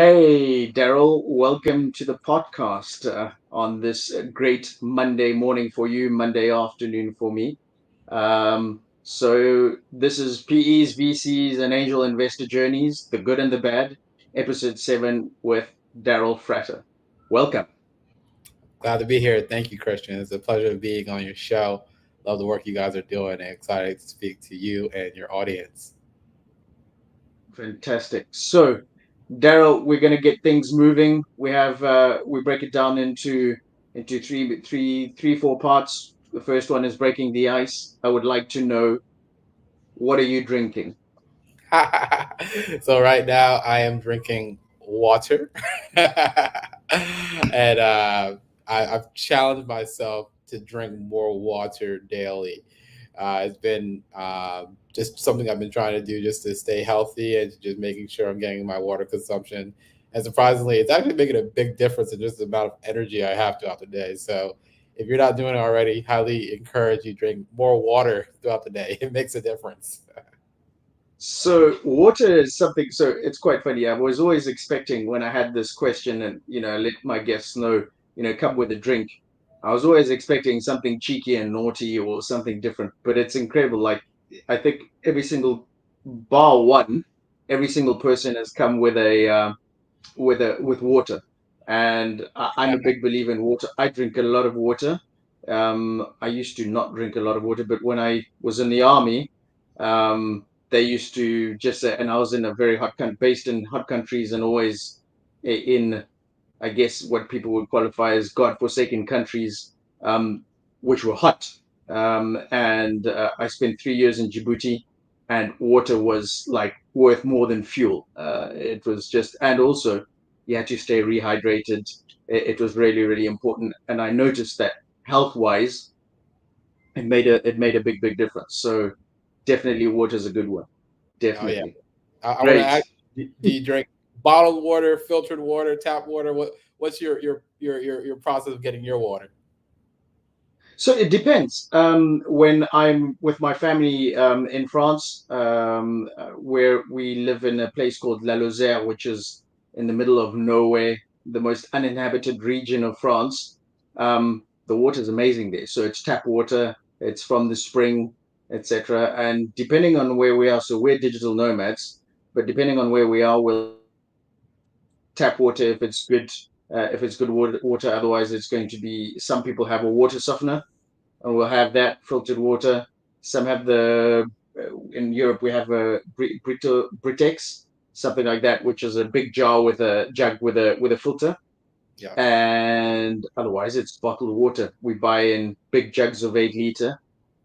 Hey, Darrel, welcome to the podcast on this great Monday morning for you, Monday afternoon for me. So, this is PEs, VCs, and angel investor journeys, the good and the bad, episode 7 with Darrel Frater. Welcome. Glad to be here. Thank you, Christian. It's a pleasure being on your show. Love the work you guys are doing and excited to speak to you and your audience. Fantastic. So, Darrell, we're going to get things moving. We break it down into four parts. The first one is breaking the ice. I would like to know, what are you drinking? So right now I am drinking water, and I've challenged myself to drink more water daily. It's been just something I've been trying to do just to stay healthy and just making sure I'm getting my water consumption. And surprisingly, it's actually making a big difference in just the amount of energy I have throughout the day. So if you're not doing it already, highly encourage you drink more water throughout the day. It makes a difference. So water is something. So it's quite funny. I was always expecting when I had this question, and let my guests know, come with a drink. I was always expecting something cheeky and naughty or something different. But it's incredible. Like, I think every single bar one, every single person has come with with water, and I'm a big believer in water. I drink a lot of water. I used to not drink a lot of water, but when I was in the army, they used to just say, and I was in a very based in hot countries, and always in, I guess, what people would qualify as God-forsaken countries, which were hot. And I spent 3 years in Djibouti, and water was like worth more than fuel. It was just, and also you had to stay rehydrated. It was really, really important. And I noticed that health-wise, it made a big difference. So definitely water is a good one. Oh yeah. Definitely. I want to Great. ask, do you drink bottled water, filtered water, tap water? What's your process of getting your water? So it depends. When I'm with my family in France, where we live in a place called La Lozère, which is in the middle of nowhere, the most uninhabited region of France, the water is amazing there. So it's tap water, it's from the spring, etc. And depending on where we are, so we're digital nomads, but depending on where we are, we'll tap water if it's good water. Otherwise, it's going to be, some people have a water softener, and we'll have that filtered water. Some have in Europe we have a Britex, something like that, which is a big jar with a jug with a filter. Yeah. And otherwise, it's bottled water. We buy in big jugs of 8 liter.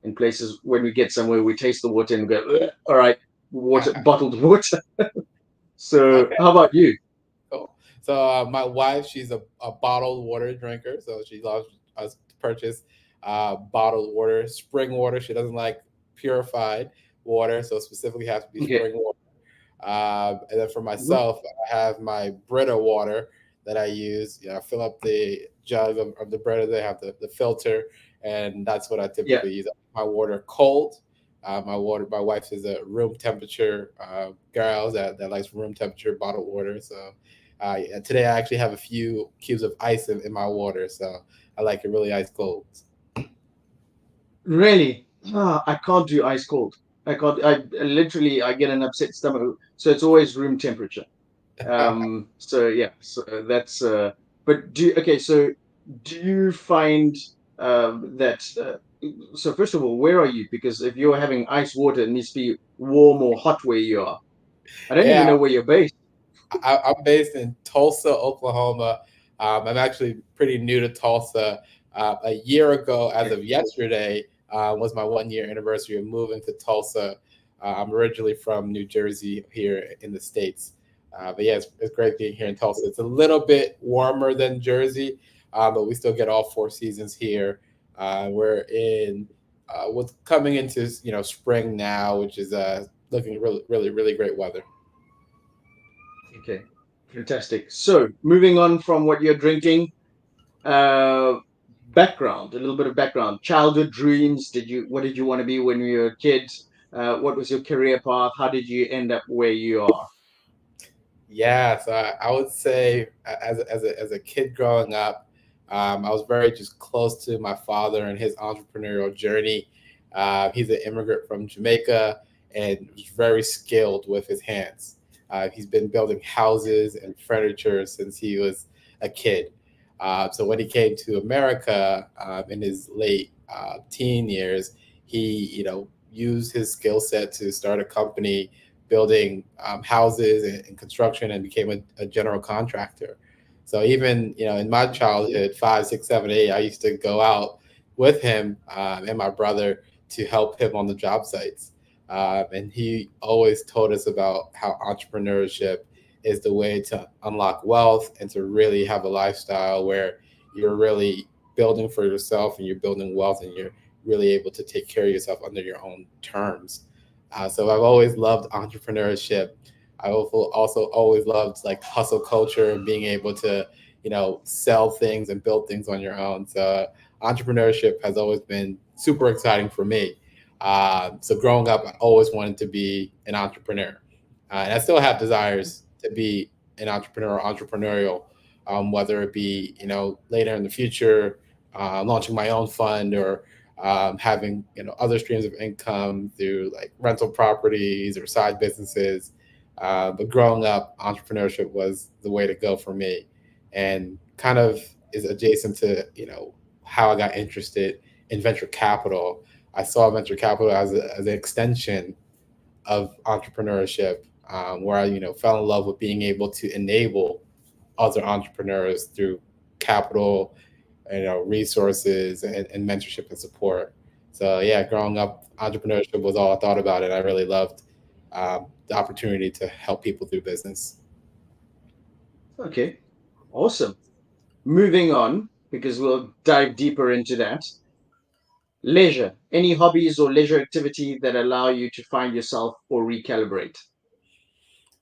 In places when we get somewhere, we taste the water and go, "Ugh, all right, water, bottled water." So, Okay. how about you? Cool. So my wife, she's a bottled water drinker, so she loves us to purchase bottled water, spring water. She doesn't like purified water, so specifically has to be Okay. spring water. And then for Mhm. myself, I have my Brita water that I use. I fill up the jug of the Brita. They have the filter, and that's what I Yeah. typically use. My water cold. My wife is a room temperature girl that likes room temperature bottled water. So yeah, today I actually have a few cubes of ice in my water, so I like it really ice cold. Really? I can't do ice cold. I can't. I get an upset stomach. So it's always room temperature. So yeah. So that's. But okay. So do you find that? So first of all, where are you? Because if you're having ice water, it needs to be warm or hot where you are. I don't even Yeah, know where you're based. I'm based in Tulsa, Oklahoma. I'm actually pretty new to Tulsa. A year ago, as Okay. of yesterday, was my 1 year anniversary of moving to Tulsa. I'm originally from New Jersey here in the States. But yeah, it's great being here in Tulsa. It's a little bit warmer than Jersey, but we still get all 4 seasons here. We're in what's coming into spring now, which is looking really great weather. Okay. Fantastic. So moving on from what you're drinking, uh, background, a little bit of background, childhood dreams. What did you want to be when you were a kid? What was your career path? How did you end up where you are? Yeah, so I would say as a kid growing up, I was very just close to my father and his entrepreneurial journey. He's an immigrant from Jamaica and was very skilled with his hands. He's been building houses and furniture since he was a kid. So when he came to America in his late teen years, he used his skill set to start a company building houses and construction, and became a general contractor. So even in my childhood, 5, 6, 7, 8, I used to go out with him and my brother to help him on the job sites. And he always told us about how entrepreneurship is the way to unlock wealth and to really have a lifestyle where you're really building for yourself and you're building wealth and you're really able to take care of yourself under your own terms. So I've always loved entrepreneurship. I also always loved like hustle culture and being able to, sell things and build things on your own. So entrepreneurship has always been super exciting for me. So growing up, I always wanted to be an entrepreneur, and I still have desires to be an entrepreneur, entrepreneurial, whether it be later in the future, launching my own fund or having other streams of income through like rental properties or side businesses. But growing up, entrepreneurship was the way to go for me, and kind of is adjacent to how I got interested in venture capital. I saw venture capital as an extension of entrepreneurship, where I fell in love with being able to enable other entrepreneurs through capital, resources and mentorship and support. So yeah, growing up, entrepreneurship was all I thought about, and I really loved the opportunity to help people through business. Okay, awesome. Moving on, because we'll dive deeper into that. Leisure. Any hobbies or leisure activity that allow you to find yourself or recalibrate?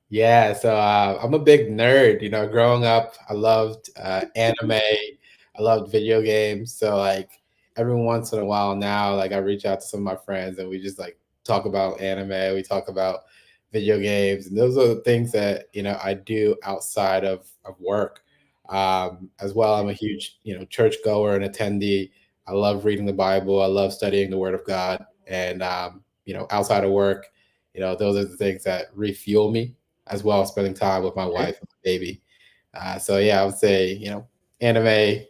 Yeah, so I'm a big nerd. Growing up, I loved anime. I loved video games. So like every once in a while now, like I reach out to some of my friends and we just like talk about anime. We talk about video games, and those are the things that I do outside of work. As well, I'm a huge church goer and attendee. I love reading the Bible. I love studying the Word of God, and outside of work, those are the things that refuel me, as well as spending time with my Okay. wife and my baby. So yeah, I would say anime,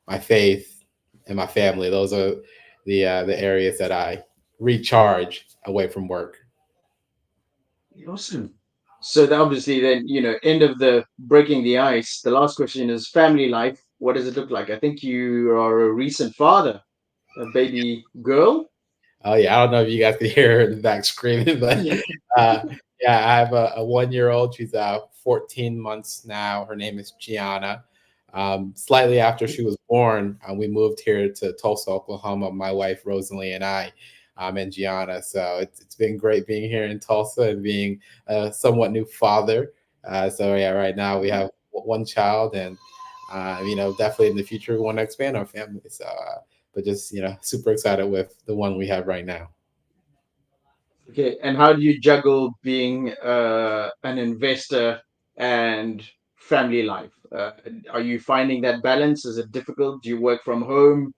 my faith, and my family. Those are the areas that I recharge away from work. Awesome. So obviously then, end of the breaking the ice. The last question is family life. What does it look like? I think you are a recent father, a baby girl. Oh yeah, I don't know if you guys can hear her in the back screaming, but Yeah. uh, yeah, I have a 1 year old. She's 14 months now. Her name is Gianna. Slightly after she was born, we moved here to Tulsa, Oklahoma. My wife Rosalie and I, and Gianna. So it's been great being here in Tulsa and being a somewhat new father. So yeah, right now we have one child, and definitely in the future we want to expand our family. So. But just super excited with the one we have right now. Okay. And how do you juggle being an investor and family life? Are you finding that balance? Is it difficult? Do you work from home?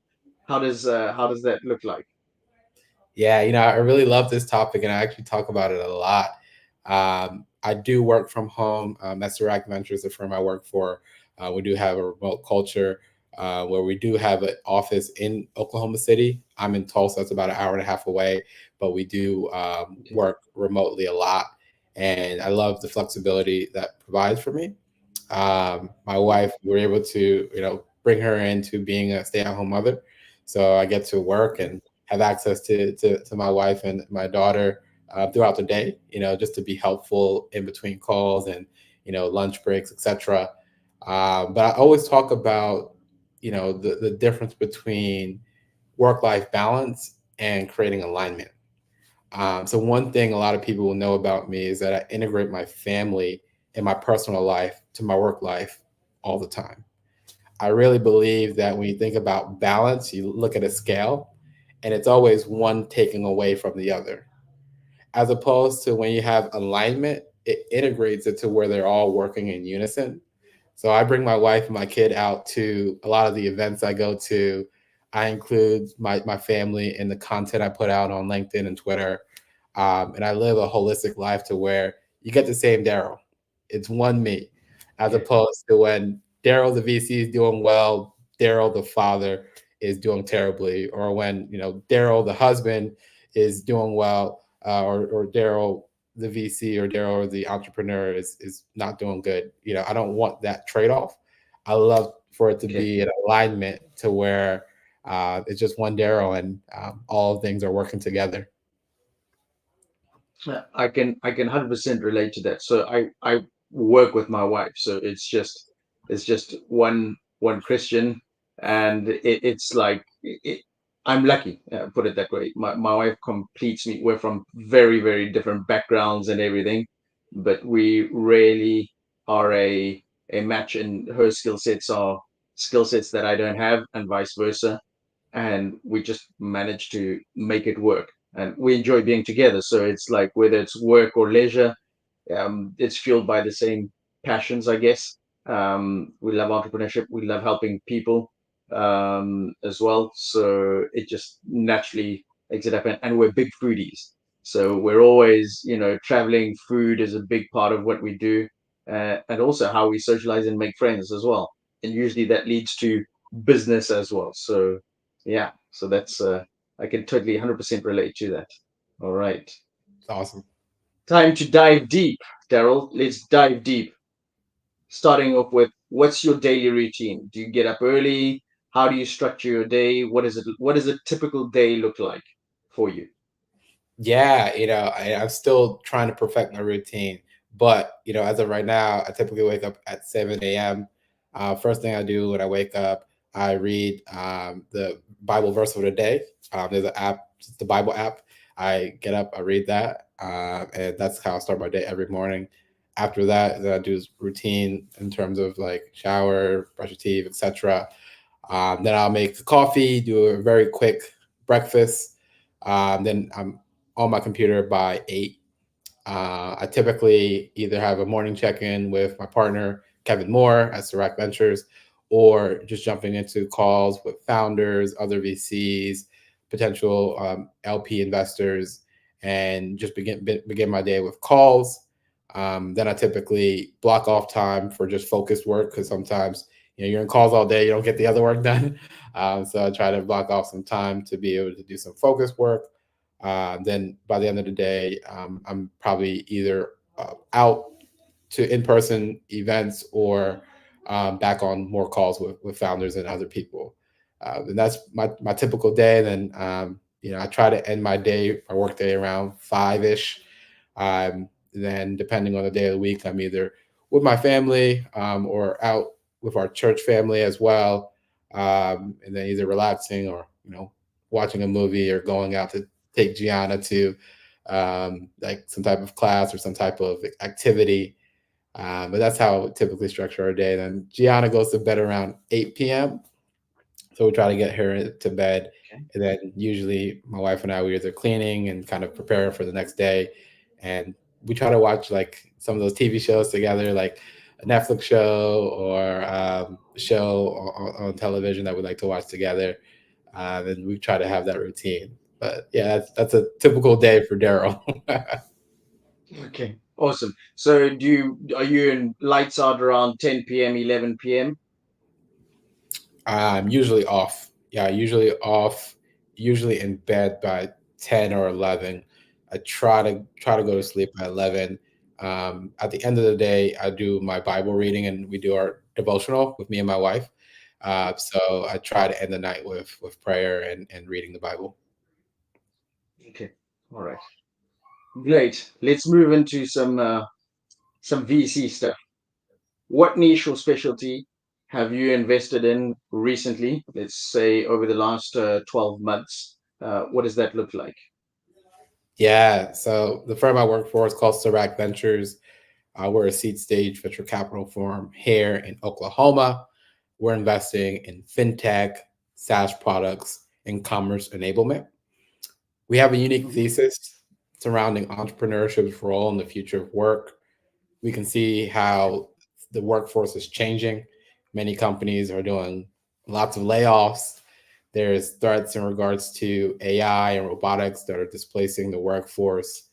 How does that look like? Yeah, I really love this topic, and I actually talk about it a lot. I do work from home. At Serac Ventures, the firm I work for, we do have a remote culture where we do have an office in Oklahoma City. I'm in Tulsa; it's about an hour and a half away, but we do Okay. work remotely a lot, and I love the flexibility that provides for me. My wife, we were able to, bring her into being a stay-at-home mother. So I get to work and have access to my wife and my daughter throughout the day, just to be helpful in between calls and, lunch breaks, etc. But I always talk about, the difference between work-life balance and creating alignment. So one thing a lot of people will know about me is that I integrate my family and my personal life to my work life all the time. I really believe that when you think about balance, you look at a scale and it's always one taking away from the other. As opposed to when you have alignment, it integrates it to where they're all working in unison. So I bring my wife and my kid out to a lot of the events I go to. I include my family in the content I put out on LinkedIn and Twitter. And I live a holistic life to where you get the same Darrel. It's one me, as Okay. opposed to when Darrel the VC is doing well, Darrel the father is doing terribly, or when Darrel the husband is doing well, or Darrel the VC or Darrel the entrepreneur is not doing good. I don't want that trade off. I love for it to Okay. be an alignment to where it's just one Darrel and all things are working together. Yeah, I can 100% relate to that. So I work with my wife, so it's just one Christian, and it's like I'm lucky, put it that way. My wife completes me. We're from very very different backgrounds and everything, but we really are a match, and her skill sets are skill sets that I don't have, and vice versa, and we just managed to make it work, and we enjoy being together. So it's like whether it's work or leisure, it's fueled by the same passions, I guess. We love entrepreneurship, we love helping people, as well, so it just naturally makes it happen. And we're big foodies, so we're always traveling. Food is a big part of what we do, and also how we socialize and make friends as well, and usually that leads to business as well. So yeah, so that's I can totally 100% relate to that. All right, It's awesome. time to dive deep, Darrel. Let's dive deep. Starting off with, what's your daily routine? Do you get up early? How do you structure your day? What does a typical day look like for you? Yeah, I'm still trying to perfect my routine, but as of right now, I typically wake up at 7 a.m. First thing I do when I wake up, I read the Bible verse of the day. There's an app, it's the Bible app. I get up, I read that, and that's how I start my day every morning. After that, then I do routine in terms of like shower, brush your teeth, etc. Then I'll make coffee, do a very quick breakfast. Then I'm on my computer by 8. I typically either have a morning check in with my partner, Kevin Moore at Serac Ventures, or just jumping into calls with founders, other VCs, potential LP investors, and just begin my day with calls. Then I typically block off time for just focused work because sometimes you're in calls all day, you don't get the other work done. So I try to block off some time to be able to do some focused work. Then by the end of the day, I'm probably either out to in-person events or back on more calls with founders and other people. And that's my typical day. Then I try to end my work day around 5-ish. Then depending on the day of the week, I'm either with my family or out with our church family as well. And then either relaxing or watching a movie or going out to take Gianna to like some type of class or some type of activity. But that's how we typically structure our day. Then Gianna goes to bed around 8 p.m. So we try to get her to bed. Okay. And then usually my wife and I, we either cleaning and kind of prepare for the next day. And we try to watch like some of those TV shows together, like a Netflix show or a show on television that we like to watch together. And we try to have that routine. But yeah, that's a typical day for Darrel. Okay, awesome. So are you in lights out around 10 p.m., 11 p.m.? I'm usually off. Yeah, usually off. Usually in bed by 10 or 11. I try to go to sleep by 11. At the end of the day, I do my Bible reading and we do our devotional with me and my wife. So I try to end the night with prayer and reading the Bible. Okay, all right, great. Let's move into some VC stuff. What niche or specialty have you invested in recently? Let's say over the last 12 months. What does that look like? Yeah. So the firm I work for is called Serac Ventures. We're a seed stage venture capital firm here in Oklahoma. We're investing in fintech, SaaS products, and commerce enablement. We have a unique Mhm. thesis surrounding entrepreneurship's role in the future of work. We can see how the workforce is changing. Many companies are doing lots of layoffs. There's threats in regards to AI and robotics that are displacing the workforce,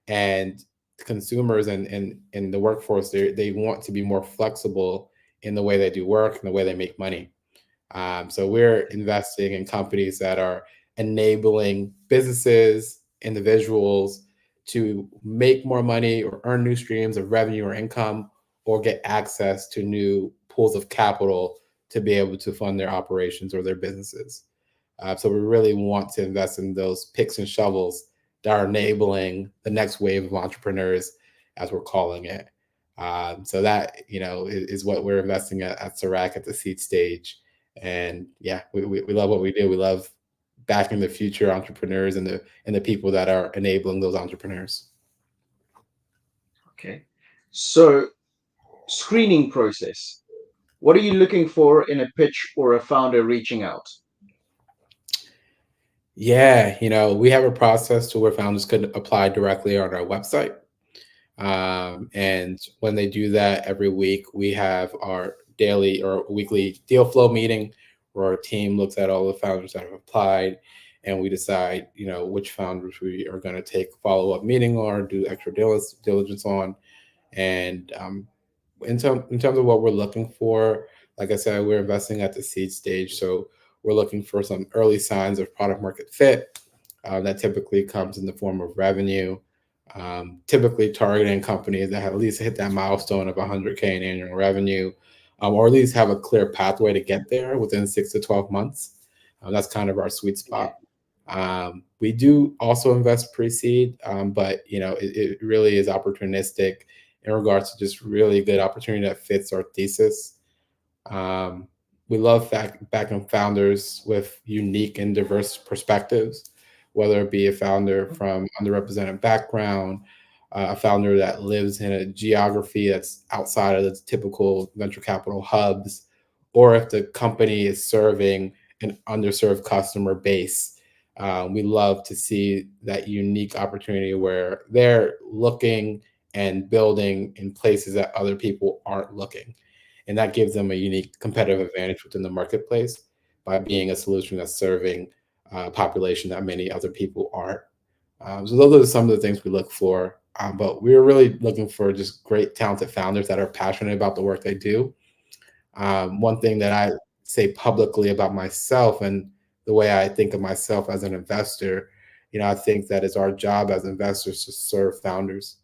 and consumers and the workforce, they want to be more flexible in the way they do work and the way they make money. So we're investing in companies that are enabling businesses, individuals to make more money or earn new streams of revenue or income, or get access to new pools of capital to be able to fund their operations or their businesses. So we really want to invest in those picks and shovels that are enabling the next wave of entrepreneurs, as we're calling it. So that, is what we're investing at Serac at the seed stage. And yeah, we love what we do. We love backing the future entrepreneurs and the people that are enabling those entrepreneurs. Okay. So, screening process. What are you looking for in a pitch or a founder reaching out? Yeah, we have a process to where founders could apply directly on our website. And when they do that every week, we have our daily or weekly deal flow meeting where our team looks at all the founders that have applied, and we decide, which founders we are going to take follow up meeting or do extra diligence on. And in terms of what we're looking for, like I said, we're investing at the seed stage, so we're looking for some early signs of product market fit. That typically comes in the form of revenue. Typically targeting companies that have at least hit that milestone of 100K in annual revenue, or at least have a clear pathway to get there within 6 to 12 months. That's kind of our sweet Okay. spot. We do also invest pre-seed, but it really is opportunistic in regards to just really good opportunity that fits our thesis. Um, we love backing founders with unique and diverse perspectives, whether it be a founder from underrepresented background, a founder that lives in a geography that's outside of the typical venture capital hubs, or if the company is serving an underserved customer base. We love to see that unique opportunity where they're looking and building in places that other people aren't looking, and that gives them a unique competitive advantage within the marketplace by being a solution that's serving a population that many other people aren't. So those are some of the things we look for. But we're really looking for just great, talented founders that are passionate about the work they do. One thing that I say publicly about myself and the way I think of myself as an investor, I think that it's our job as investors to serve founders.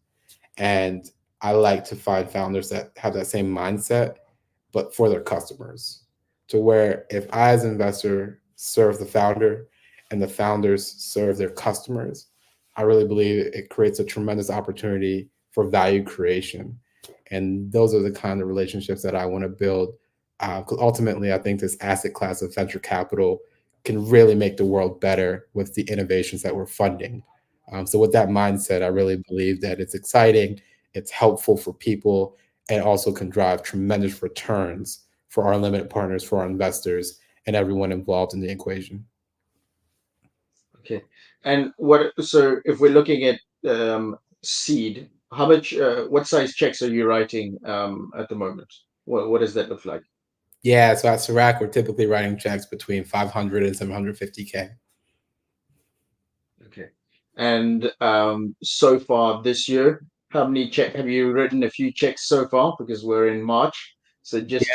And I like to find founders that have that same mindset, but for their customers. To where if I, as an investor, serve the founder and the founders serve their customers, I really believe it creates a tremendous opportunity for value creation. And those are the kind of relationships that I want to build. Because ultimately, I think this asset class of venture capital can really make the world better with the innovations that we're funding. So, with that mindset, I really believe that it's exciting, it's helpful for people, and also can drive tremendous returns for our limited partners, for our investors, and everyone involved in the equation. Okay. And so if we're looking at seed, what size checks are you writing at the moment? What does that look like? Yeah, so at Serac, we're typically writing checks between 500 and 750K. Okay. And so far this year, how many check have you written a few checks so far? Because we're in March. So just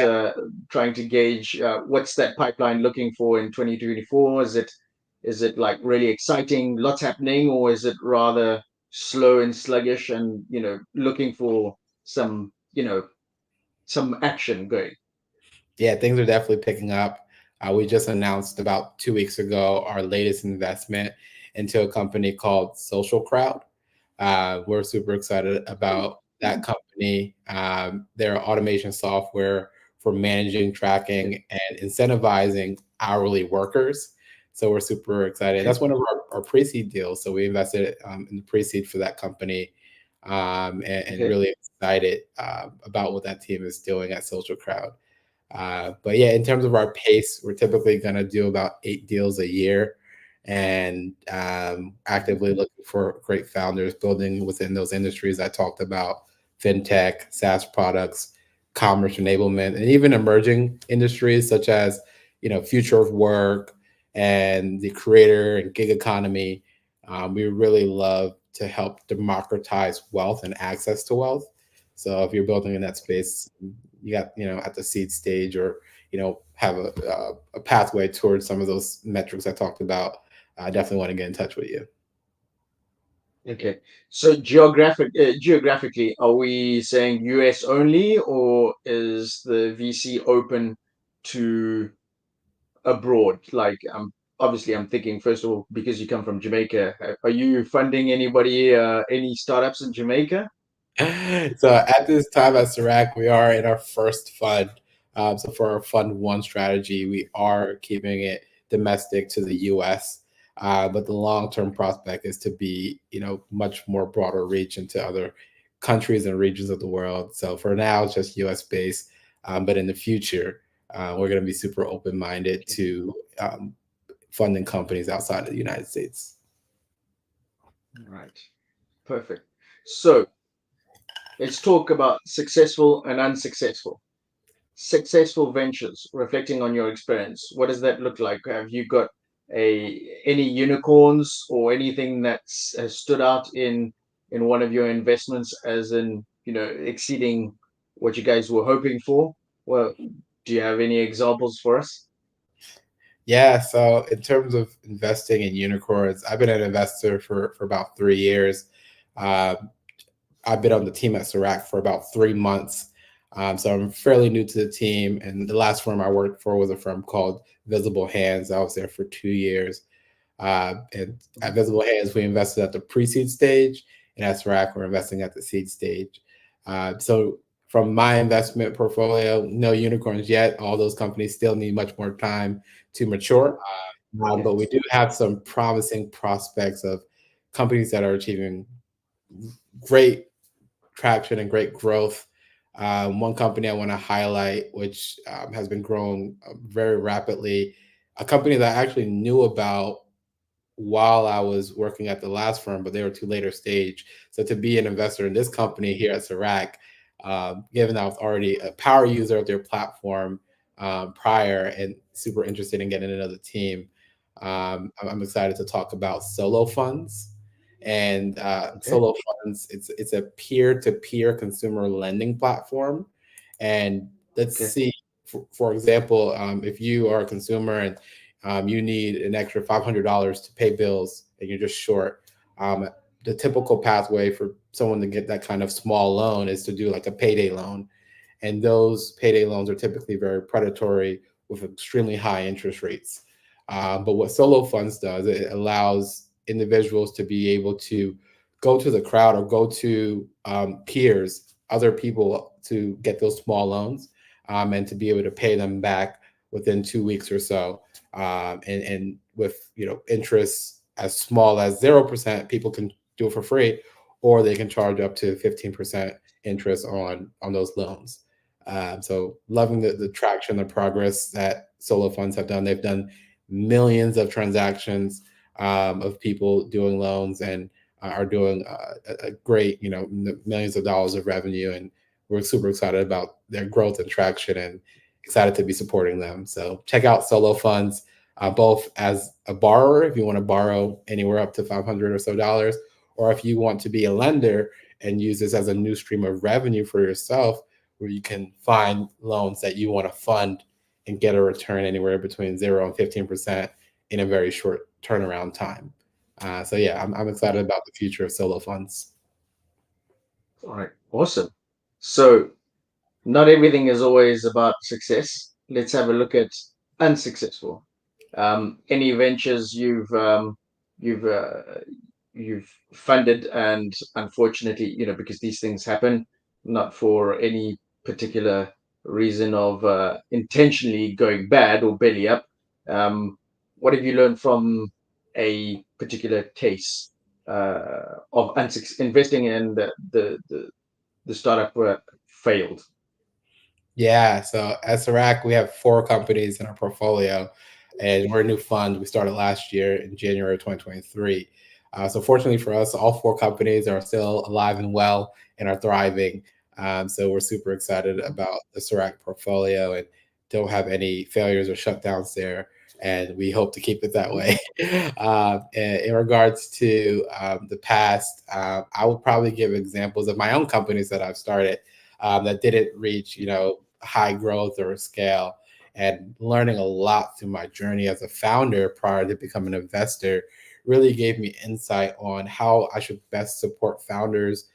trying to gauge what's that pipeline looking for in 2024? Is it like really exciting, lots happening, or is it rather slow and sluggish and, looking for some, some action going? Yeah, things are definitely picking up. We just announced about 2 weeks ago our latest investment into a company called Social Crowd. We're super excited about that company. Their automation software for managing, tracking, and incentivizing hourly workers. So we're super excited. Okay. That's one of our pre-seed deals. So we invested in the pre-seed for that company, and Okay. really excited about what that team is doing at Social Crowd. But yeah, in terms of our pace, we're typically going to do about 8 deals a year, and actively looking for great founders building within those industries I talked about: fintech, SaaS products, commerce enablement, and even emerging industries such as, future of work and the creator and gig economy. We really love to help democratize wealth and access to wealth. So if you're building in that space, you got, at the seed stage, or, have a pathway towards some of those metrics I talked about, I definitely want to get in touch with you. Okay. So geographically, are we saying US only, or is the VC open to abroad? Like, obviously I'm thinking first of all, because you come from Jamaica, are you funding anybody, any startups in Jamaica? So at this time at Serac, we are in our first fund. So for our fund one strategy, we are keeping it domestic to the US. But the long-term prospect is to be, much more broader reach into other countries and regions of the world. So for now, it's just US based. But in the future, we're going to be super open-minded to funding companies outside of the United States. Right. Perfect. So let's talk about successful and unsuccessful. Successful ventures, reflecting on your experience, what does that look like? Have you got any unicorns or anything that's has stood out in one of your investments as in, exceeding what you guys were hoping for? Well, do you have any examples for us? Yeah, so in terms of investing in unicorns, I've been an investor for about 3 years. Um, I've been on the team at Serac for about 3 months. So I'm fairly new to the team. And the last firm I worked for was a firm called Visible Hands. I was there for 2 years. And at Visible Hands, we invested at the pre-seed stage, and at Serac, we're investing at the seed stage. So from my investment portfolio, no unicorns yet. All those companies still need much more time to mature. But we Yes. do have some promising prospects of companies that are achieving great traction and great growth. One company I want to highlight, which has been growing very rapidly, a company that I actually knew about while I was working at the last firm, but they were too later stage. So to be an investor in this company here at Serac, given that I was already a power user of their platform prior and super interested in getting another team, I'm excited to talk about Solo Funds. And Okay. Solo Funds, it's a peer-to-peer consumer lending platform. And let's Okay. see, for example, if you are a consumer and you need an extra $500 to pay bills and you're just short. The typical pathway for someone to get that kind of small loan is to do like a payday loan. And those payday loans are typically very predatory with extremely high interest rates. But what Solo Funds does, it allows individuals to be able to go to the crowd or go to peers, other people, to get those small loans, and to be able to pay them back within 2 weeks or so. And with interest as small as 0%, people can do it for free, or they can charge up to 15% interest on those loans. So loving the traction, the progress that Solo Funds have done. They've done millions of transactions of people doing loans, and are doing a great, millions of dollars of revenue. And we're super excited about their growth and traction, and excited to be supporting them. So check out Solo Funds, both as a borrower, if you want to borrow anywhere up to 500 or so dollars, or if you want to be a lender and use this as a new stream of revenue for yourself, where you can find loans that you want to fund and get a return anywhere between 0 and 15% in a very short turnaround time. So yeah, I'm excited about the future of Solo Funds. All right. Awesome. So not everything is always about success. Let's have a look at unsuccessful. Any ventures you've you've funded, and unfortunately, because these things happen, not for any particular reason of intentionally going bad or belly up. What have you learned from a particular case of investing in the startup failed? Yeah, so at Serac, we have 4 companies in our portfolio, and we're a new fund. We started last year in January of 2023. So fortunately for us, all 4 companies are still alive and well and are thriving. So we're super excited about the Serac portfolio and don't have any failures or shutdowns there. And we hope to keep it that Mhm. way. In regards to the past, I would probably give examples of my own companies that I've started that didn't reach, high growth or scale. And learning a lot through my journey as a founder prior to becoming an investor really gave me insight on how I should best support founders.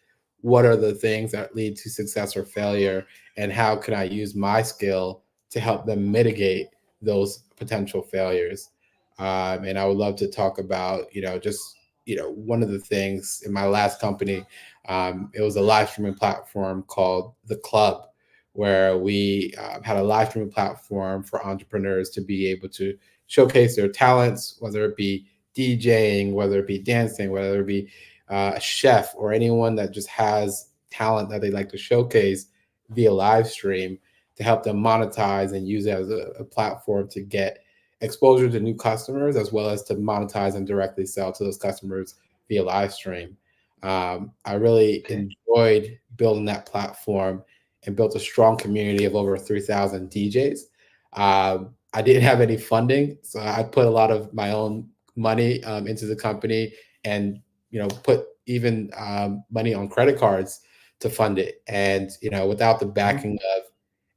What are the things that lead to success or failure, and how can I use my skill to help them mitigate those potential failures? And I would love to talk about, just one of the things in my last company. It was a live streaming platform called The Club, where we had a live streaming platform for entrepreneurs to be able to showcase their talents, whether it be DJing, whether it be dancing, whether it be a chef, or anyone that just has talent that they like to showcase via live stream, to help them monetize and use it as a platform to get exposure to new customers, as well as to monetize and directly sell to those customers via live stream. I really Okay. enjoyed building that platform and built a strong community of over 3,000 DJs. I didn't have any funding, so I put a lot of my own money into the company, and put even money on credit cards to fund it. And without the Mhm. backing of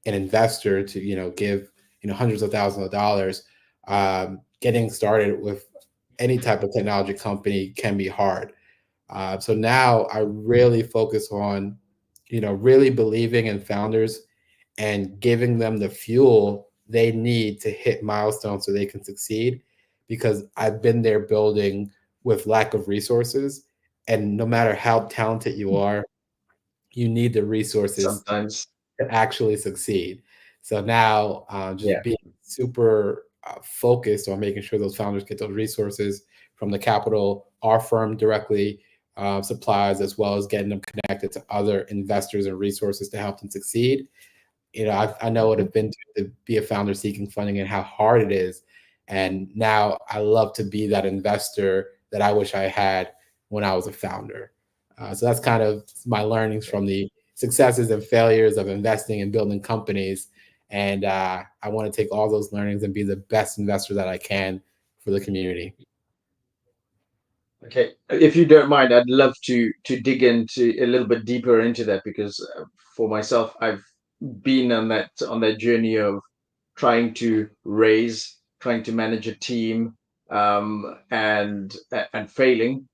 an investor to give hundreds of thousands of dollars, getting started with any type of technology company can be hard. So now I really focus on really believing in founders and giving them the fuel they need to hit milestones so they can succeed, because I've been there building with lack of resources. And no matter how talented you are, you need the resources Sometimes. to actually succeed. So now, just Yeah. being super focused on making sure those founders get those resources from the capital our firm directly supplies, as well as getting them connected to other investors and resources to help them succeed. I know what Mhm. it's been to be a founder seeking funding and how hard it is. And now I love to be that investor that I wish I had when I was a founder. So that's kind of my learnings from the successes and failures of investing and building companies. And I want to take all those learnings and be the best investor that I can for the community. Okay, if you don't mind, I'd love to dig into a little bit deeper into that because for myself, I've been on that journey of trying to manage a team, and failing.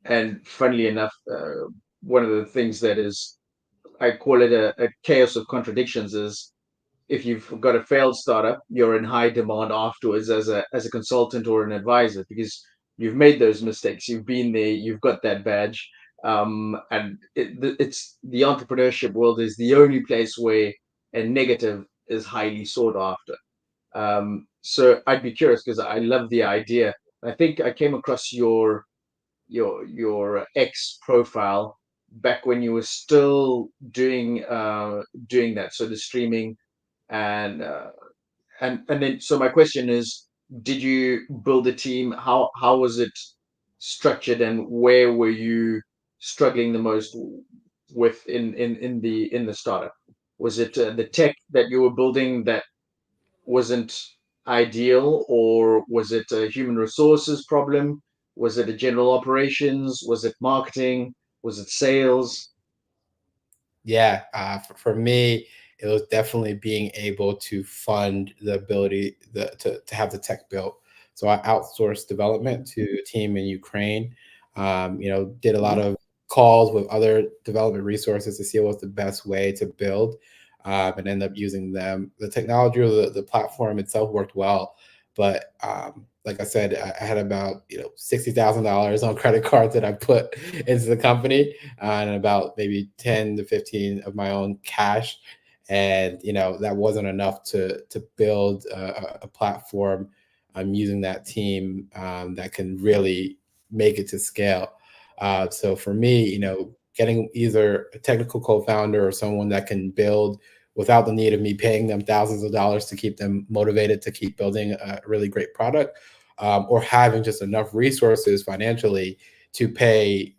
And funnily enough, one of the things that is, I call it a chaos of contradictions, is if you've got a failed startup, you're in high demand afterwards as a consultant or an advisor because you've made those mistakes, you've been there, you've got that badge, and it's the entrepreneurship world is the only place where a negative is highly sought after. So I'd be curious because I love the idea. I think I came across your X profile back when you were still doing that, so the streaming and then so my question is, did you build a team? How was it structured, and where were you struggling the most with in the startup? Was it the tech that you were building that wasn't ideal, or was it a human resources problem? Was it a general operations? Was it marketing? Was it sales? Yeah, for me, it was definitely being able to fund the ability to have the tech built. So I outsourced development to a team in Ukraine. Did a lot Mhm. of calls with other development resources to see what's the best way to build, and end up using them. The technology or the platform itself worked well, but like I said, I had about $60,000 on credit cards that I put into the company, and about maybe 10 to 15 of my own cash. And that wasn't enough to build a platform. I'm using that team that can really make it to scale. So for me, getting either a technical co-founder or someone that can build without the need of me paying them thousands of dollars to keep them motivated to keep building a really great product, or having just enough resources financially to pay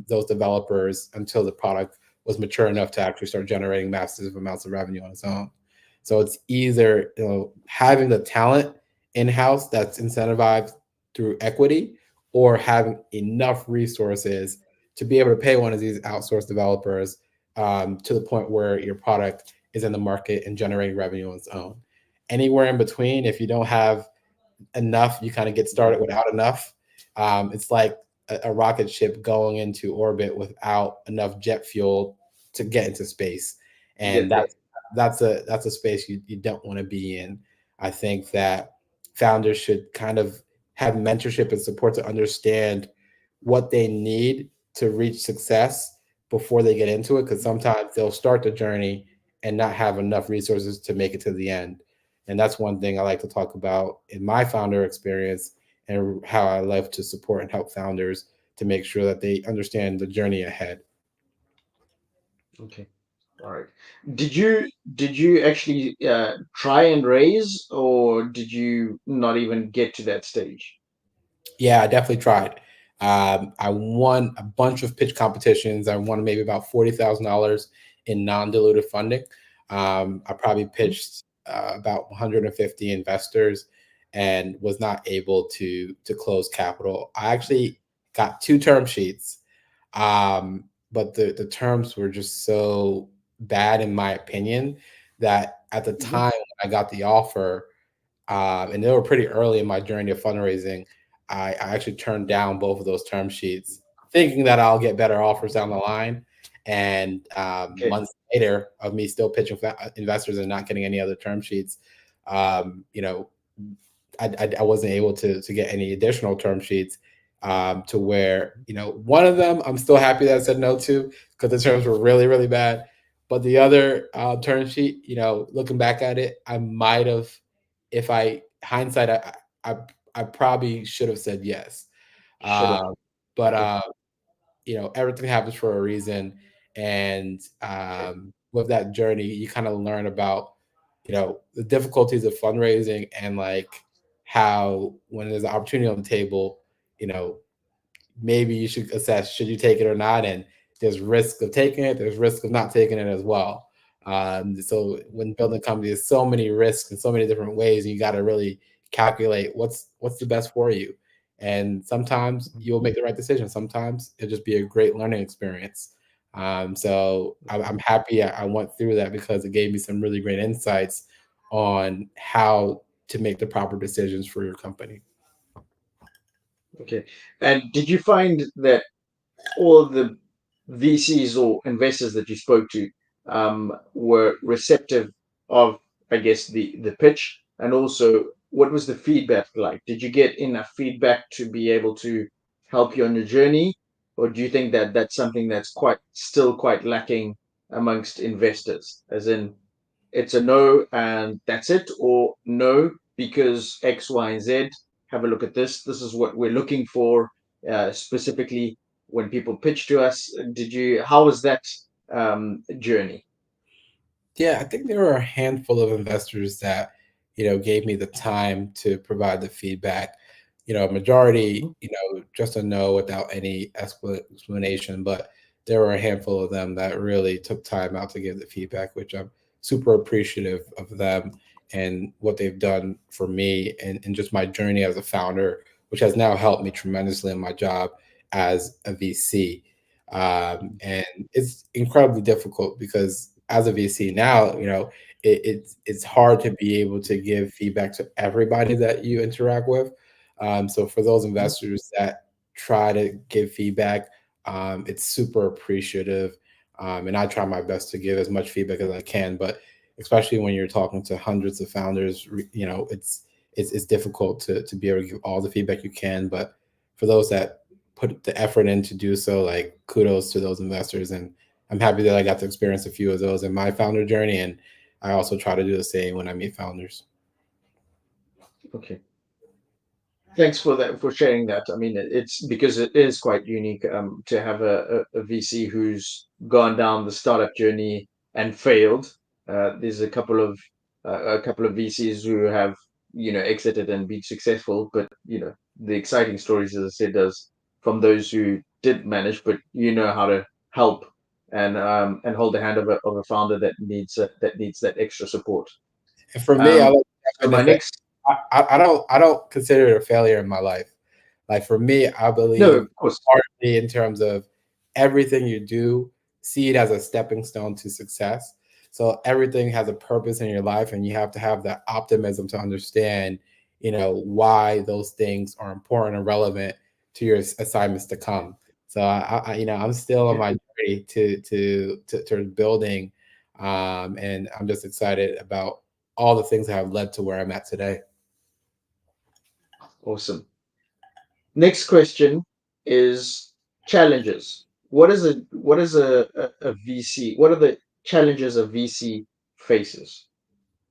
those developers until the product was mature enough to actually start generating massive amounts of revenue on its own. So it's either having the talent in house that's incentivized through equity, or having enough resources to be able to pay one of these outsourced developers to the point where your product is in the market and generating revenue on its own. Anywhere in between, if you don't have enough, you kind of get started without enough. It's like a rocket ship going into orbit without enough jet fuel to get into space, To and get there. that's a space you don't want to be in. I think that founders should kind of have mentorship and support to understand what they need to reach success before they get into it, because sometimes they'll start the journey and not have enough resources to make it to the end. And that's one thing I like to talk about in my founder experience, and how I love to support and help founders to make sure that they understand the journey ahead. Okay. All right. Did you actually try and raise, or did you not even get to that stage? Yeah, I definitely tried. I won a bunch of pitch competitions. I won maybe about $40,000 in non-dilutive funding. I probably Mhm. pitched about 150 investors and was not able to close capital. I actually got two term sheets, but the terms were just so bad, in my opinion, that at the Mhm. time when I got the offer, and they were pretty early in my journey of fundraising. I actually turned down both of those term sheets, thinking that I'll get better offers down the line. And Okay. months later, of me still pitching for investors and not getting any other term sheets, you know, I wasn't able to get any additional term sheets, to where, one of them I'm still happy that I said no to, because the terms were really, really bad. But the other term sheet, looking back at it, I might have, if I hindsight, I, I probably should have said yes. Should have. Uh, but Okay. everything happens for a reason, and Okay. with that journey, you kind of learn about the difficulties of fundraising, and like how when there's an opportunity on the table, you know maybe you should assess, should you take it or not, and there's risk of taking it, there's risk of not taking it as well. So when building a company, there's so many risks in so many different ways, and you got to really calculate what's the best for you. And sometimes Mhm. you'll make the right decision, sometimes it'll just be a great learning experience. So I'm happy I went through that, because it gave me some really great insights on how to make the proper decisions for your company. Okay. And did you find that all the VCs or investors that you spoke to were receptive of, I guess, the pitch, and also what was the feedback like? Did you get enough feedback to be able to help you on your journey, or do you think that that's something that's quite lacking amongst investors? As in, it's a no and that's it, or no because X, Y, and Z. Have a look at this. This is what we're looking for specifically when people pitch to us. How was that journey? Yeah, I think there were a handful of investors that, gave me the time to provide the feedback. Majority, Mhm. just a no without any explanation. But there were a handful of them that really took time out to give the feedback, which I'm super appreciative of them and what they've done for me, and just my journey as a founder, which has now helped me tremendously in my job as a VC. And it's incredibly difficult, because as a VC now, it's hard to be able to give feedback to everybody that you interact with. So for those Mhm. investors that try to give feedback, it's super appreciative. And I try my best to give as much feedback as I can, but especially when you're talking to hundreds of founders, it's difficult to be able to give all the feedback you can. But for those that put the effort in to do so, like, kudos to those investors. And I'm happy that I got to experience a few of those in my founder journey. And I also try to do the same when I meet founders. Okay. Thanks for that, for sharing that. I mean, it's because it is quite unique to have a VC who's gone down the startup journey and failed. There's a couple of VCs who have exited and been successful, but the exciting stories, as I said, does from those who did manage, but how to help. and hold the hand of a founder that needs that extra support. And for me, I Um, like so my that next I don't consider it a failure in my life. Like for me, I no, believe of course, partly in terms of everything you do, see it as a stepping stone to success. So everything has a purpose in your life, and you have to have that optimism to understand, why those things are important and relevant to your assignments to come. So I'm still on yeah, my journey to building, and I'm just excited about all the things that have led to where I'm at today. awesome. Next question is challenges. What is a VC? What are the challenges a VC faces?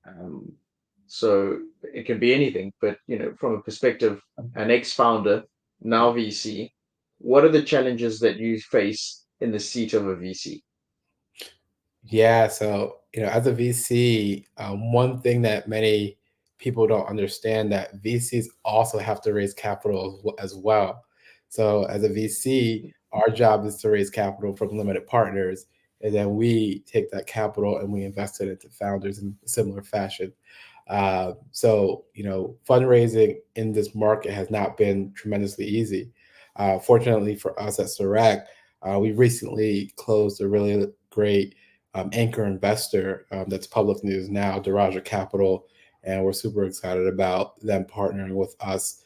Um, so it can be anything, but from a perspective, an ex-founder, now VC, what are the challenges that you face in the seat of a VC? Yeah, so as a VC, one thing that many people don't understand that VCs also have to raise capital as well. So as a VC, our job is to raise capital from limited partners, and then we take that capital and we invest it into founders in a similar fashion. So fundraising in this market has not been tremendously easy. Fortunately for us at Serac, we recently closed a really great anchor investor that's public news now, Darrel Capital, and we're super excited about them partnering with us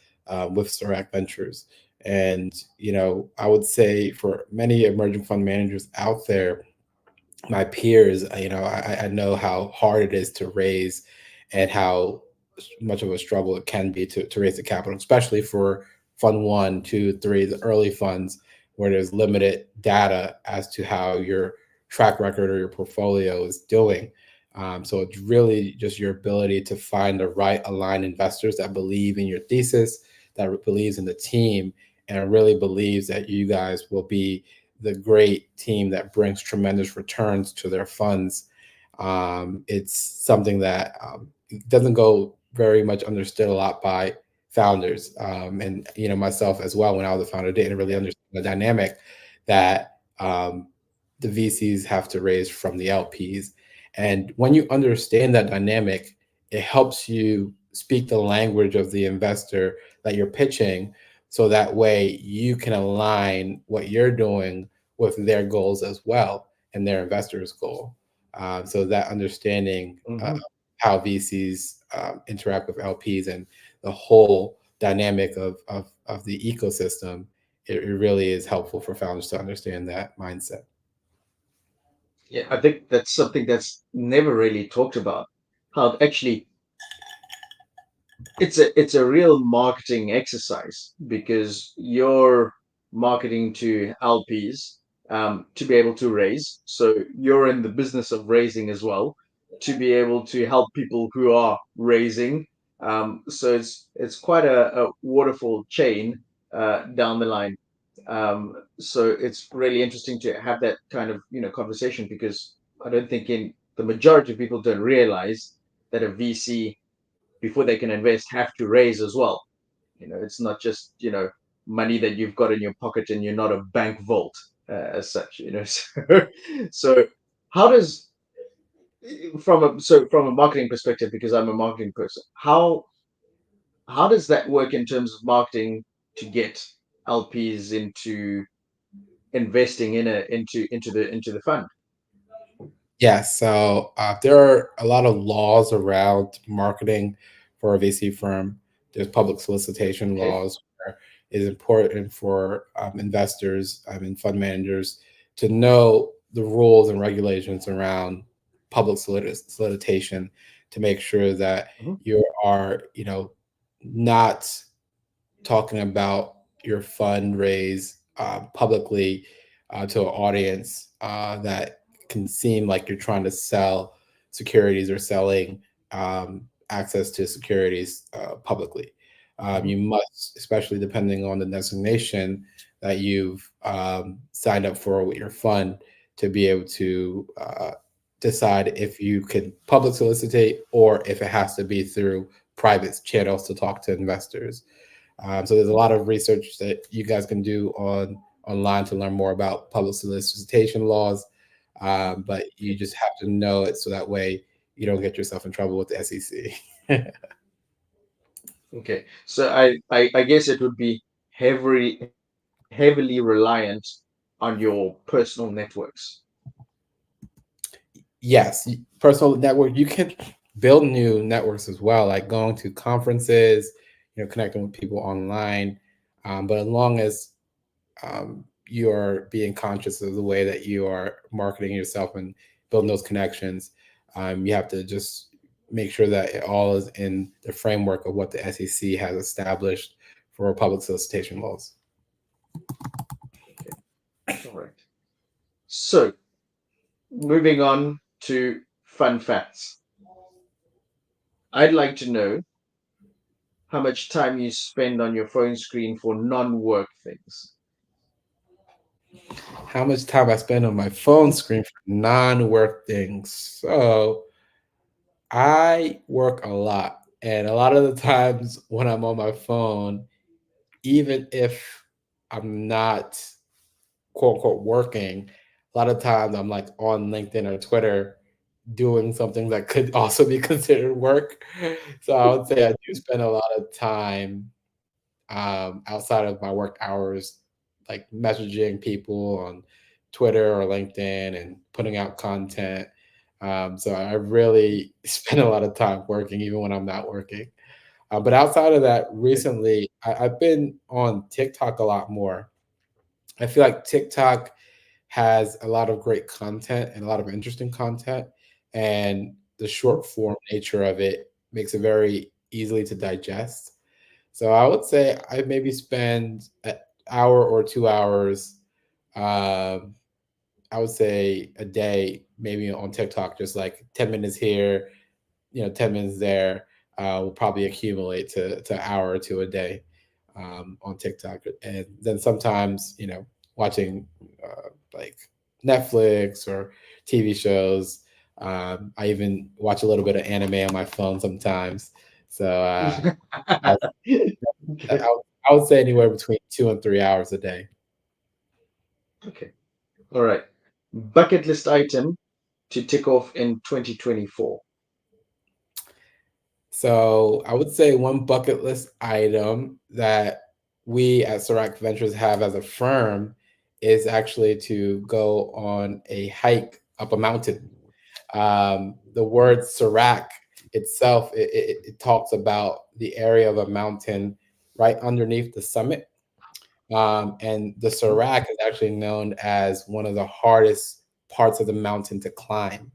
with Serac Ventures. And I would say for many emerging fund managers out there, my peers, I know how hard it is to raise and how much of a struggle it can be to raise the capital, especially for fund one, two, three, the early funds where there's limited data as to how your track record or your portfolio is doing. So it's really just your ability to find the right aligned investors that believe in your thesis, that believes in the team, and really believes that you guys will be the great team that brings tremendous returns to their funds. It's something that doesn't go very much understood a lot by founders, and myself as well. When I was a founder, didn't really Yeah. understand the dynamic that the VCs have to raise from the LPs. And when you understand that dynamic, it helps you speak the language of the investor that you're pitching, so that way you can align what you're doing with their goals as well and their investors' goal. So that understanding Hmm. how VCs interact with LPs and the whole dynamic of the ecosystem, it really is helpful for founders to understand that mindset. Yeah, I think that's something that's never really talked about. How actually it's a real marketing exercise because you're marketing to LPs to be able to raise. So you're in the business of raising as well to be able to help people who are raising. So it's quite a waterfall chain down the line. So it's really interesting to have that kind of conversation because I don't think in the majority of people don't realize that a VC before they can invest have to raise as well. It's not just money that you've got in your pocket and you're not a bank vault as such. So how does from a marketing perspective, because I'm a marketing person, how does that work in terms of marketing to get LPs into investing into the fund? Yeah, so there are a lot of laws around marketing for a VC firm. There's public solicitation Okay. laws where it is important for investors and fund managers to know the rules and regulations around public solicitation to make sure that Hmm. you are, not talking about your fundraise publicly to an audience that can seem like you're trying to sell securities or selling access to securities publicly. Hmm. You must, especially depending on the designation that you've signed up for with your fund, to be able to decide if you can public solicitate or if it has to be through private channels to talk to investors. So there's a lot of research that you guys can do online to learn more about public solicitation laws. But you just have to know it so that way you don't get yourself in trouble with the SEC. Okay. So I guess it would be heavily reliant on your personal networks. Yes, personal network. You can build new networks as well, like going to conferences, connecting with people online. But as long as you're being conscious of the way that you are marketing yourself and building those connections, you have to just make sure that it all is in the framework of what the SEC has established for public solicitation laws. Okay. All right. So moving on to fun facts. I'd like to know how much time you spend on your phone screen for non-work things. How much time I spend on my phone screen for non-work things? So I work a lot, and a lot of the times when I'm on my phone, even if I'm not quote unquote working, a lot of times I'm like on LinkedIn or Twitter doing something that could also be considered work. So I would say I do spend a lot of time outside of my work hours, like messaging people on Twitter or LinkedIn and putting out content. So I really spend a lot of time working, even when I'm not working. But outside of that, Okay. recently I've been on TikTok a lot more. I feel like TikTok has a lot of great content and a lot of interesting content, and the short form nature of it makes it very easily to digest. So I would say I maybe spend an hour or 2 hours. Um, I would say a day, maybe on TikTok, just like 10 minutes here, 10 minutes there. Will probably accumulate to an hour or two a day on TikTok, and then sometimes watching like Netflix or TV shows. I even watch a little bit of anime on my phone sometimes. So I Okay. would, I would say anywhere between 2 and 3 hours a day. Okay. All right. Bucket list item to tick off in 2024. So I would say one bucket list item that we at Serac Ventures have as a firm is actually to go on a hike up a mountain. The word Serac itself, it talks about the area of a mountain right underneath the summit. And the Mhm. Serac is actually known as one of the hardest parts of the mountain to climb.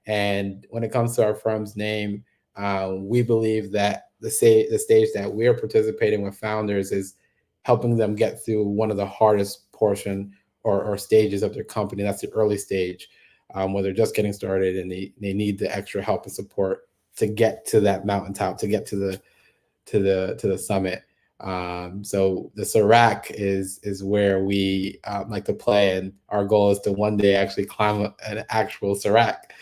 And when it comes to our firm's name, we believe that the stage that we're participating with founders is helping them get through one of the hardest portion or stages of their company. That's the early stage, where they're just getting started and they need the extra help and support to get to that mountaintop, to get to the summit. So the Serac is where we like to play, and our goal is to one day actually climb an actual Serac.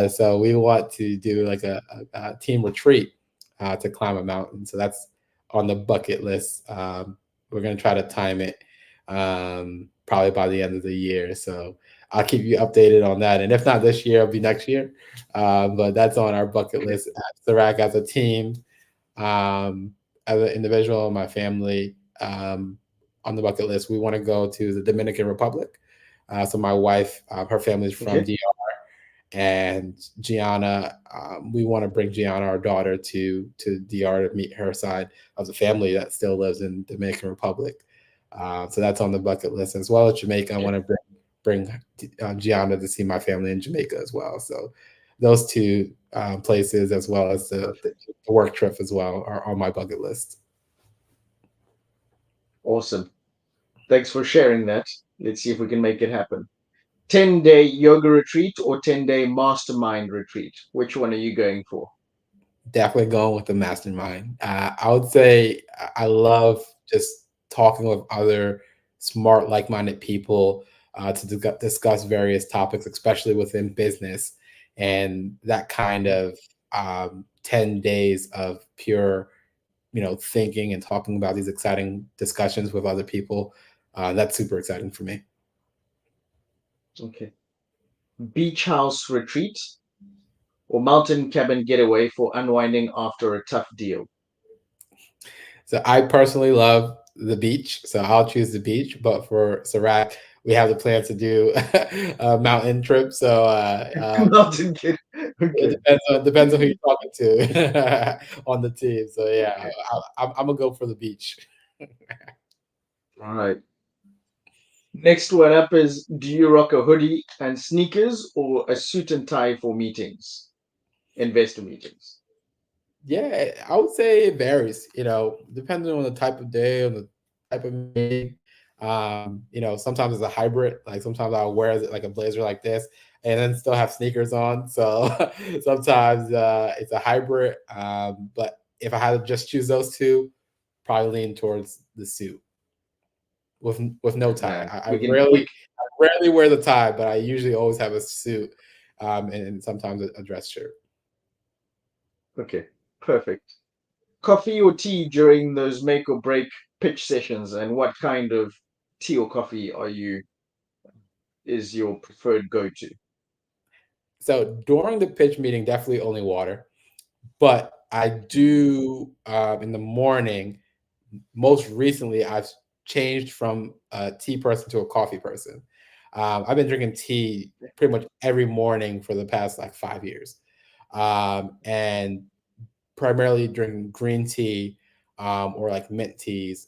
So we want to do like a team retreat to climb a mountain. So that's on the bucket list. We're gonna try to time it probably by the end of the year. So I'll keep you updated on that. And if not this year, it'll be next year. But that's on our bucket list at Serac as a team, um, as an individual, my family, on the bucket list. We want to go to the Dominican Republic. So my wife, her family's from Okay. DR, and Gianna, we want to bring Gianna, our daughter, to DR to meet her side of the family that still lives in Dominican Republic. So that's on the bucket list, as well as Jamaica. I Okay. want to bring Gianna to see my family in Jamaica as well. So those two places, as well as the Perfect. work trip as well, are on my bucket list. Awesome. Thanks for sharing that. Let's see if we can make it happen. 10-day yoga retreat or 10-day mastermind retreat? Which one are you going for? Definitely going with the mastermind. I would say I love just talking with other smart, like-minded people to discuss various topics, especially within business. And that kind Mhm. of 10 days of pure, thinking and talking about these exciting discussions with other people, that's super exciting for me. Okay. beach house retreat, or mountain cabin getaway for unwinding after a tough deal? So I personally love the beach, so I'll choose the beach. But for Serac, we have the plan to do a mountain trip. So Mountain kid. it Okay. depends on who you're talking to on the team. So yeah, Okay. I'm gonna go for the beach. All right. Next one up is, do you rock a hoodie and sneakers or a suit and tie for meetings, investor meetings? Yeah, I would say it varies. Depending on the type of day, on the type of meeting. Sometimes it's a hybrid. Like sometimes I'll wear like a blazer like this, and then still have sneakers on. So sometimes it's a hybrid. But if I had to just choose those two, probably lean towards the suit with no Good tie. man. I We can rarely we I rarely wear the tie, but I usually always have a suit, and sometimes a dress shirt. okay. Perfect. Coffee or tea during those make or break pitch sessions, and what kind of tea or coffee is your preferred go-to? So during the pitch meeting, definitely only water. But I do in the morning. Most recently, I've changed from a tea person to a coffee person. I've been drinking tea pretty much every morning for the past like 5 years, and primarily drinking green tea or like mint teas.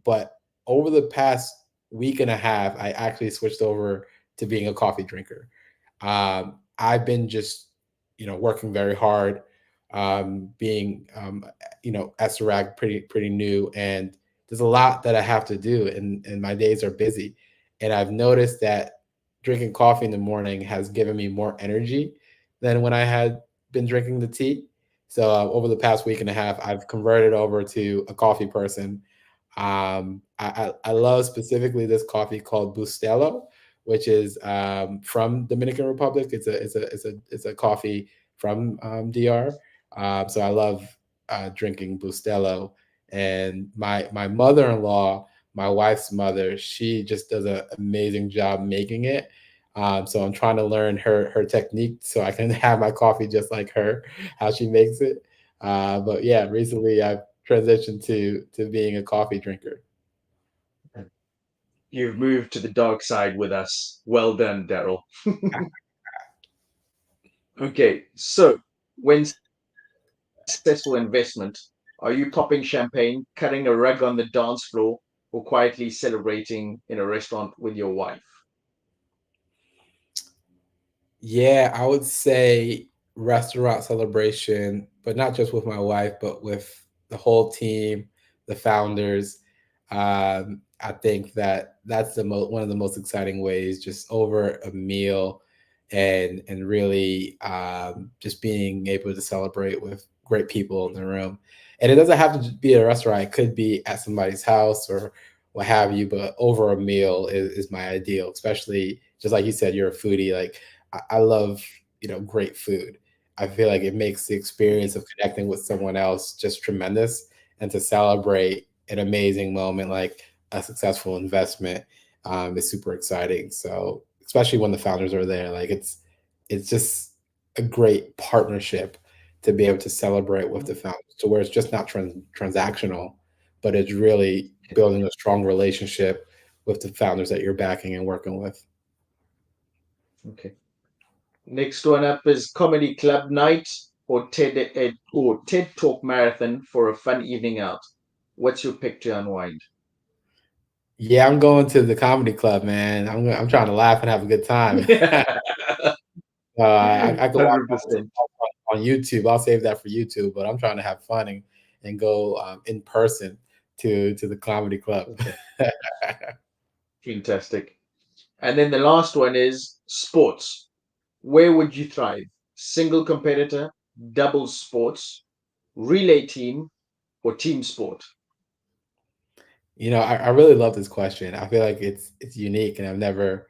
But over the past week and a half, I actually switched over to being a coffee drinker. I've been just, working very hard, being, at Serac pretty new, and there's a lot that I have to do, and my days are busy. And I've noticed that drinking coffee in the morning has given me more energy than when I had been drinking the tea. So over the past week and a half, I've converted over to a coffee person. I love specifically this coffee called Bustelo, which is from Dominican Republic. It's a coffee from DR. So I love drinking Bustelo. And my mother in law, my wife's mother, she just does an amazing job making it. So I'm trying to learn her technique so I can have my coffee just like her, how she makes it. But yeah, recently I've transitioned to being a coffee drinker. You've moved to the dark side with us. Well done, Daryl. Okay, so when successful investment, are you popping champagne, cutting a rug on the dance floor, or quietly celebrating in a restaurant with your wife? Yeah, I would say restaurant celebration, but not just with my wife, but with the whole team, the founders. I think that that's one of the most exciting ways, just over a meal, and really just being able to celebrate with great people in the room. And it doesn't have to be a restaurant; it could be at somebody's house or what have you. But over a meal is my ideal, especially just like you said, you're a foodie, like I love, great food. I feel like it makes the experience of connecting with someone else just tremendous, and to celebrate an amazing moment like a successful investment is super exciting. So especially when the founders are there, like it's just a great partnership to be able to celebrate with the founders, to where it's just not transactional, but it's really building a strong relationship with the founders that you're backing and working with. Okay. Next one up is comedy club night or TED Talk marathon for a fun evening out. What's your pick to unwind? Yeah, I'm going to the comedy club, man. I'm trying to laugh and have a good time. I could watch my TikTok 100%. on YouTube. I'll save that for YouTube, but I'm trying to have fun and go in person to the comedy club. Okay, fantastic. And then the last one is sports. Where would you thrive? Single competitor, double sports, relay team, or team sport? I really love this question. I feel like it's unique, and I've never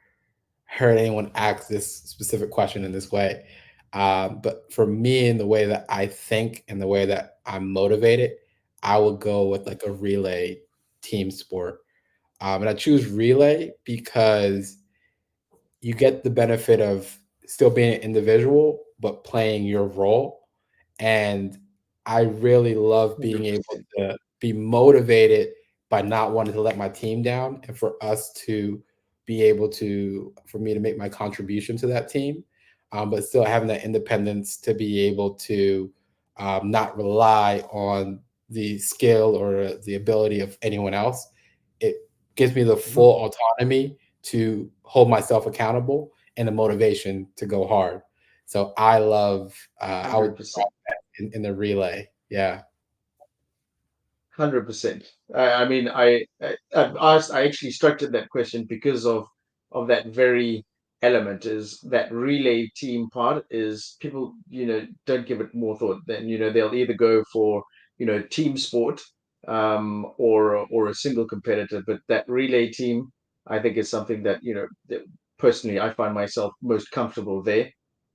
heard anyone ask this specific question in this way. But for me, in the way that I think and the way that I'm motivated, I would go with like a relay team sport. And I choose relay because you get the benefit of still being an individual, but playing your role. And I really love being able 100%. to be motivated by not wanting to let my team down, and for us to be able to, for me to make my contribution to that team, but still having that independence to be able to not rely on the skill or the ability of anyone else. It gives me the Mhm. full autonomy to hold myself accountable and the motivation to go hard. So I love, I would 100%. in the relay. Yeah. 100%. I mean, I've asked. I actually structured that question because of that very element. Is that relay team part? Is people don't give it more thought. Then they'll either go for team sport, or a single competitor. But that relay team, I think, is something that that personally I find myself most comfortable there,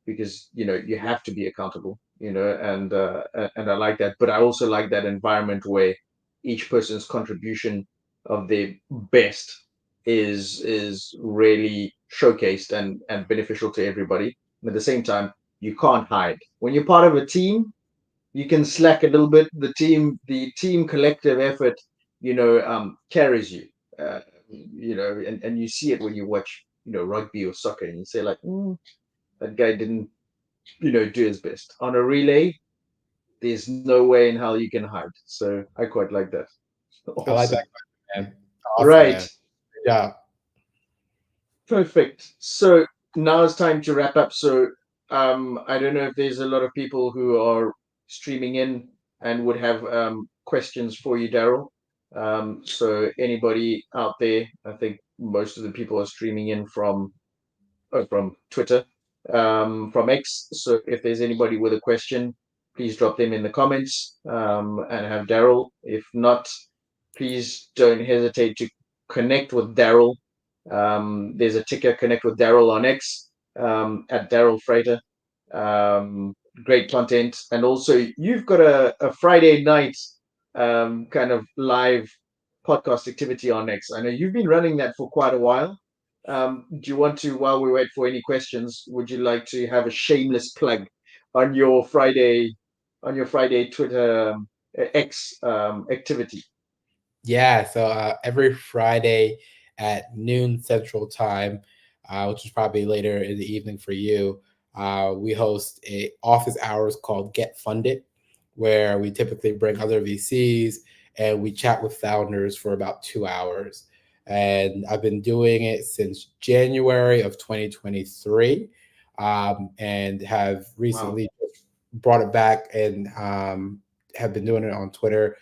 because you have to be accountable. And I like that. But I also like that environment where each person's contribution of their best is really showcased and beneficial to everybody. And at the same time, you can't hide. When you're part of a team, you can slack a little bit. The team collective effort, carries you. And you see it when you watch, rugby or soccer, and you say like, that guy didn't, do his best. On a relay, there's no way in hell you can hide. So I quite like that. I like that Awesome. question, man. Awesome, Right. man. Good job. Perfect. So now it's time to wrap up. So I don't know if there's a lot of people who are streaming in and would have questions for you, Darrell. So anybody out there, I think most of the people are streaming in from Twitter, from X. So if there's anybody with a question, please drop them in the comments, and have Darrell. If not, please don't hesitate to connect with Darrell. There's a ticker, connect with Darrell on X, at Darrell Frater. Um, Great content. And also, you've got a Friday night kind of live podcast activity on X. I know you've been running that for quite a while. Do you want to, while we wait for any questions, would you like to have a shameless plug on your Friday Twitter, X, activity? Yeah. So every Friday at noon Central Time, which is probably later in the evening for you, we host a office hours called Get Funded, where we typically bring other VCs and we chat with founders for about 2 hours. And I've been doing it since January of 2023, and have Wow. recently brought it back and have been doing it on Twitter,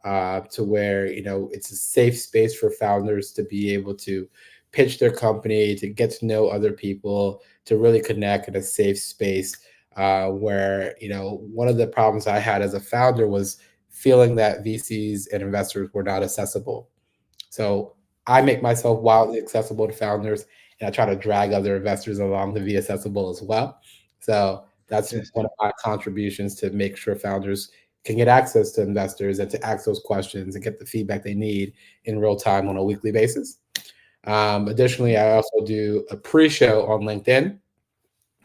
to where it's a safe space for founders to be able to pitch their company, to get to know other people, to really connect in a safe space. Where one of the problems I had as a founder was feeling that VCs and investors were not accessible. So I make myself wildly accessible to founders, and I try to drag other investors along to be accessible as well. So that's one Fantastic. of my contributions to make sure founders can get access to investors and to ask those questions and get the feedback they need in real time on a weekly basis. Additionally, I also do a pre-show on LinkedIn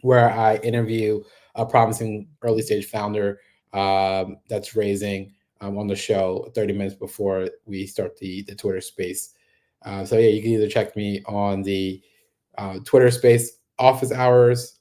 where I interview a promising early stage founder that's raising, on the show 30 minutes before we start the Twitter space. So yeah, you can either check me on the Twitter space office hours,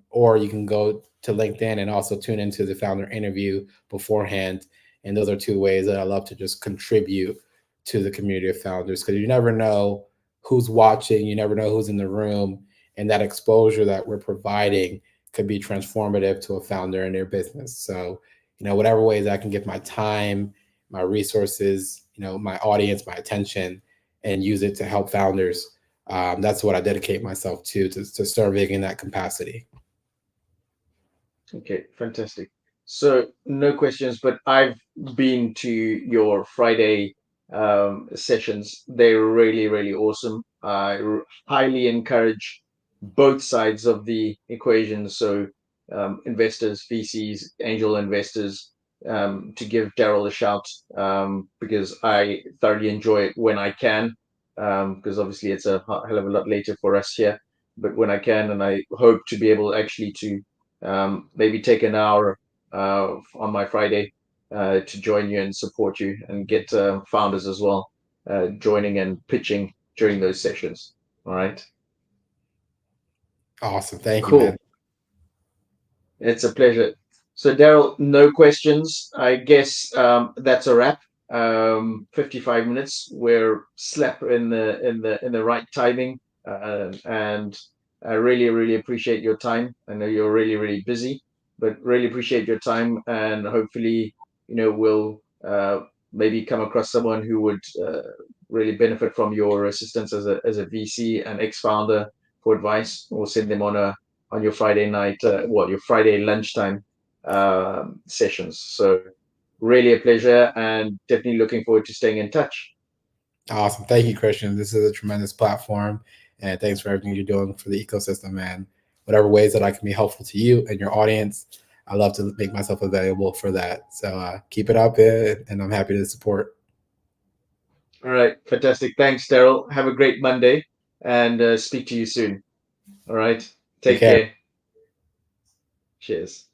or you can go to LinkedIn and also tune into the founder interview beforehand. And those are two ways that I love to just contribute to the community of founders, because you never know who's watching, you never know who's in the room, and that exposure that we're providing could be transformative to a founder and their business. So, whatever ways I can give my time, my resources, my audience, my attention, and use it to help founders, that's what I dedicate myself to serving in that capacity. Okay, fantastic. So no questions, but I've been to your Friday sessions. They're really, really awesome. Highly encourage both sides of the equation. So investors, VCs, angel investors, to give Darrell a shout, because I thoroughly enjoy it when I can, because obviously it's a hell of a lot later for us here. but when I can, and I hope to be able actually to maybe take an hour on my Friday to join you and support you and get founders as well joining and pitching during those sessions. All right. Awesome. Thank you, man. Cool. It's a pleasure. So, Darrel, no questions. I guess that's a wrap. 55 minutes. We're slap in the right timing, and I really really appreciate your time. I know you're really really busy, but really appreciate your time, and hopefully, we'll maybe come across someone who would really benefit from your assistance as a VC and ex-founder for advice, or send them on your Friday night, your Friday lunchtime sessions. So really a pleasure, and definitely looking forward to staying in touch. Awesome. Thank you, Christian. This is a tremendous platform. And thanks for everything you're doing for the ecosystem, man. Whatever ways that I can be helpful to you and your audience, I love to make myself available for that. So keep it up, and I'm happy to support. All right, fantastic. Thanks, Darrel. Have a great Monday, and speak to you soon. All right, Take take care. care. Cheers.